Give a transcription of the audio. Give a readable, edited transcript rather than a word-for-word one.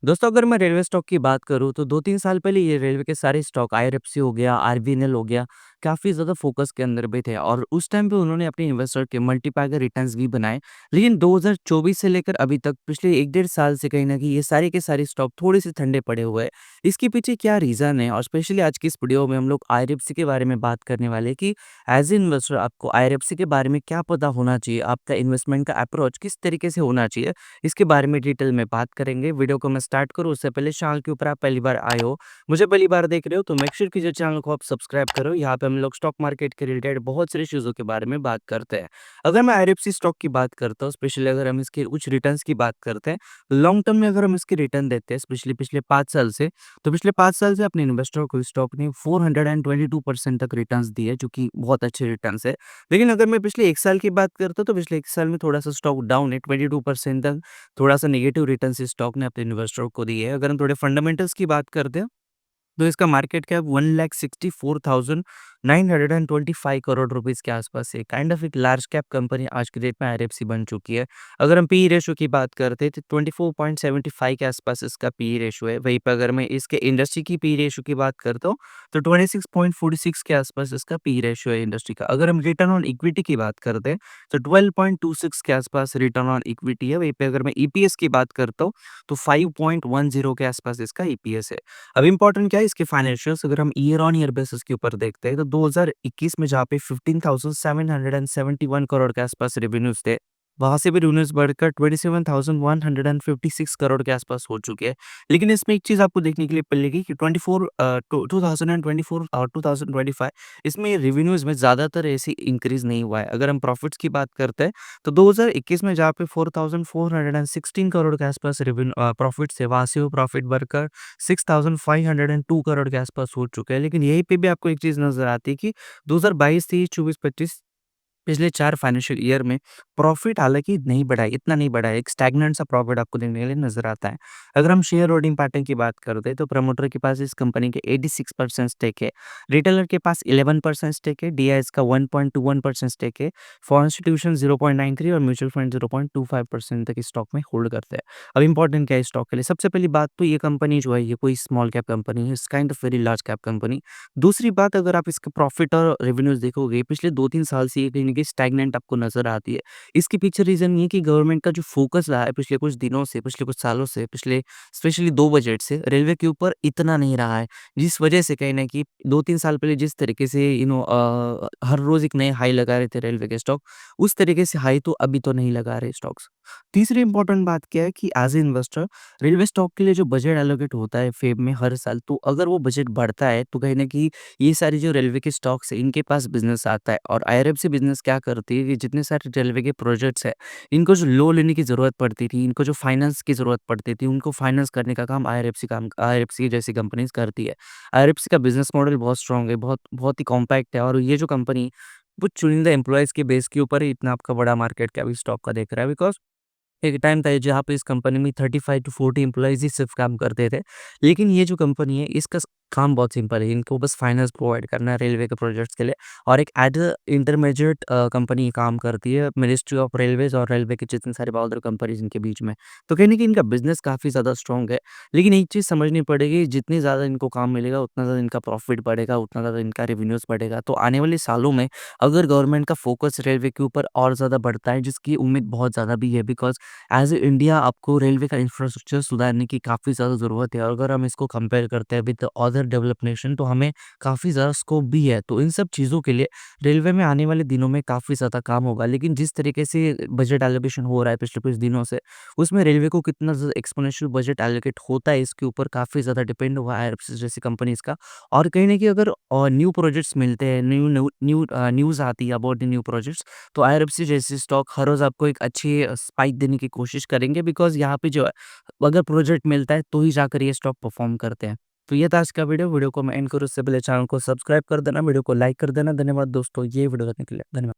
दोस्तों अगर मैं रेलवे स्टॉक की बात करूँ तो 2-3 साल पहले ये रेलवे के सारे स्टॉक आईआरएफसी हो गया, आरबीएनएल हो गया, काफ़ी ज़्यादा फ़ोकस के अंदर भी थे और उस टाइम पे उन्होंने अपने इन्वेस्टर के मल्टीपैगर रिटर्न्स भी बनाए। लेकिन 2024 से लेकर अभी तक पिछले 1 डेढ़ साल से कहीं न कहीं ये सारे के सारे स्टॉक थोड़े-से ठंडे पड़े हुए हैं। इसके पीछे क्या रीज़न है और स्पेशली आज की इस वीडियो में हम लोग आईआरएफसी के बारे में बात करने वाले हैं कि एज़ ए इन्वेस्टर आपको आईआरएफसी के बारे में क्या पता होना चाहिए, आपका इन्वेस्टमेंट का अप्रोच किस तरीके से होना चाहिए। इसके बारे में डिटेल में बात करेंगे। वीडियो को मैं स्टार्ट करूँ उससे पहले चैनल के ऊपर आप पहली बार आए हो, मुझे पहली बार देख रहे हो तो मेक श्योर कीजिए चैनल को आप सब्सक्राइब करो। यहाँ पे हम लोग स्टॉक मार्केट के रिलेटेड बहुत सारी चीज़ों के बारे में बात करते हैं। अगर मैं आईआरएफसी स्टॉक की बात करता हूँ, स्पेशली अगर हम इसके उच्च रिटर्न्स की बात करते हैं, लॉन्ग टर्म में अगर हम इसके रिटर्न देते हैं, स्पेशली पिछले 5 साल से, तो पिछले 5 साल से अपने इन्वेस्टर को इस स्टॉक ने 422% तक रिटर्न्स दिए, जो कि बहुत अच्छे रिटर्न्स है। लेकिन अगर मैं पिछले 1 साल की बात करता हूँ, तो पिछले 1 साल में थोड़ा-सा स्टॉक डाउन है, 22% तक थोड़ा-सा नेगेटिव रिटर्न्स इस स्टॉक ने अपने इन्वेस्टर को दिए हैं। अगर हम थोड़े फंडामेंटल्स की बात करते हैं, तो इसका मार्केट कैप 1,64,925 करोड़ रुपीस के आसपास है। काइंड ऑफ एक लार्ज कैप कंपनी आज की डेट में आईआरएफसी बन चुकी है। अगर हम पीई रेशियो की बात करते हैं तो 24.75 के आसपास इसका पीई रेशियो है। वहीं पे अगर मैं इसके इंडस्ट्री की पीई रेशियो की बात करता हूँ तो 26.46 के आसपास इसका पीई रेशियो है इंडस्ट्री का। अगर हम रिटर्न ऑन इक्विटी की बात करते हैं तो 12.26 के आसपास रिटर्न ऑन इक्विटी है। वहीं पे अगर मैं ईपीएस की बात करता हूँ तो 5.10 के आसपास इसका ईपीएस है। अब इम्पोर्टेंट क्या है इसके फाइनेंशियल्स, अगर हम ईयर ऑन ईयर बेसिस के ऊपर देखते हैं तो 2021 में जहाँ पे 15,771 करोड़ के आसपास रेवेन्यूज थे, वहां से भी रेवेन्यूज बढ़कर 27,156 करोड़ के आसपास हो चुके हैं। लेकिन इसमें एक चीज आपको देखने के लिए मिलेगी कि 2024 और 2025 इसमें रेवेन्यूज में ज्यादातर ऐसी इंक्रीज नहीं हुआ है। अगर हम प्रॉफिट्स की बात करते हैं तो 2021 में जहाँ पे 4,416 करोड़ के आसपास रेवेन्यू प्रॉफिट थे, वहां से वो प्रॉफिट बढ़कर 6,502 करोड़ के आसपास हो चुका है। लेकिन यहीं पे भी आपको एक चीज़ नज़र आती है कि 2022, 23, 24, 25 पिछले 4 फाइनेंशियल ईयर में प्रॉफिट हालाँकि नहीं बढ़ा है, इतना नहीं बढ़ा है, एक स्टैग्नेंट सा प्रॉफिट आपको देखने के लिए नज़र आता है। अगर हम शेयर होल्डिंग पैटर्न की बात करते हैं, तो प्रमोटर के पास इस कंपनी के 86% स्टेक है, रिटेलर के पास 11% स्टेक है, डीआईएस का 1.21% स्टेक है, फॉरेन इंस्टीट्यूशन 0.93 और म्यूचुअल फंड 0.25% तक इस स्टॉक में होल्ड करते हैं। अब इम्पोर्टेंट क्या है इस स्टॉक के लिए? सबसे पहली बात तो ये कंपनी जो है, ये कोई स्मॉल कैप कंपनी है, it's kind of very large cap company. दूसरी बात, अगर आप इसका प्रॉफिट और रेवेन्यूज़ देखोगे, पिछले 2-3 साल से ये कहीं न कहीं स्टैग्नेंट आपको नज़र आती है। इसके पीछे रीज़न ये है कि गवर्नमेंट का जो फ़ोकस रहा है पिछले कुछ दिनों से, पिछले कुछ सालों से, पिछले स्पेशली 2 बजट से रेलवे के ऊपर इतना नहीं रहा है। जिस वजह से कहीं न कहीं 2-3 साल पहले जिस तरीके से हर रोज़ एक नए हाई लगा रहे थे रेलवे के स्टॉक, उस तरीके से हाई तो अभी तो नहीं लगा रहे स्टॉक्स। तीसरी इम्पोर्टेंट बात क्या है कि as a investor railway stock के लिए जो बजट एलोकेट होता है फ़ेब में हर साल, तो अगर वो बजट बढ़ता है तो कहीं न कहीं ये सारी जो रेलवे के स्टॉक्स हैं, इनके पास बिज़नेस आता है और आईआरएफसी बिज़नेस क्या करती है कि जितने सारे रेलवे के प्रोजेक्ट्स हैं, इनको जो लोन लेने की ज़रूरत पड़ती थी, इनको जो फाइनेंस की ज़रूरत पड़ती थी, उनको फाइनेंस करने का काम आईआरएफसी जैसी कंपनीज़ करती है। आईआरएफसी का बिज़नेस मॉडल बहुत स्ट्रॉन्ग है, बहुत बहुत ही कॉम्पैक्ट है और ये जो कंपनी वो चुनिंदा एम्प्लॉइज़ के बेस के ऊपर ही इतना आपका बड़ा मार्केट कैप इस स्टॉक का देख रहा है। बिकॉज़ एक टाइम था जहाँ पे इस कंपनी में 35 टू 40 एम्प्लॉइज़ ही सिर्फ़ काम करते थे। लेकिन ये जो कंपनी है इसका काम बहुत सिंपल है, इनको बस फाइनेंस प्रोवाइड करना है रेलवे के प्रोजेक्ट्स के लिए और एक एट द इंटरमीडिएट कंपनी काम करती है मिनिस्ट्री ऑफ रेलवेज़ और रेलवे के जितने सारे अदर कंपनीज़ इनके बीच में। तो कहीं न कहीं इनका बिज़नेस काफ़ी ज़्यादा स्ट्रॉन्ग है। लेकिन एक चीज़ समझनी पड़ेगी, जितनी ज़्यादा इनको काम मिलेगा उतना ज़्यादा इनका प्रॉफ़िट बढ़ेगा, उतना ज़्यादा इनका रेवेन्यूज़ बढ़ेगा। तो आने वाले सालों में अगर गवर्नमेंट का फ़ोकस रेलवे के ऊपर और ज़्यादा बढ़ता है, जिसकी उम्मीद बहुत ज़्यादा भी है, बिकॉज़ एज़ ए इंडिया आपको रेलवे का इंफ्रास्ट्रक्चर सुधारने की काफ़ी ज़्यादा ज़रूरत है और अगर हम इसको कंपेयर करते हैं विद अदर डेवलप्ड नेशन तो हमें काफ़ी ज़्यादा स्कोप भी है। तो इन सब चीज़ों के लिए रेलवे में आने वाले दिनों में काफ़ी ज़्यादा काम होगा। लेकिन जिस तरीके से बजट एलोकेशन हो रहा है पिछले कुछ दिनों से, उसमें रेलवे को कितना ज़्यादा एक्स्पोनेंशियल बजट एलोकेट होता है, इसके ऊपर काफ़ी ज़्यादा डिपेंड हुआ है आईआरसीटीसी जैसी कंपनीज़ का। और कहीं न कहीं अगर न्यू प्रोजेक्ट्स मिलते हैं, न्यूज़ आती है अबाउट द न्यू प्रोजेक्ट्स, तो आईआरएफसी जैसे स्टॉक हर रोज़ आपको एक अच्छी स्पाइक देने की कोशिश करेंगे, बिकॉज़ यहाँ पे जो है अगर प्रोजेक्ट मिलता है तो ही जाकर ये स्टॉक परफ़ॉर्म करते हैं। तो ये था आज का वीडियो को मैं एंड करूँ उससे पहले चैनल को सब्सक्राइब कर देना, वीडियो को लाइक कर देना। धन्यवाद दोस्तों ये वीडियो देखने के लिए। धन्यवाद।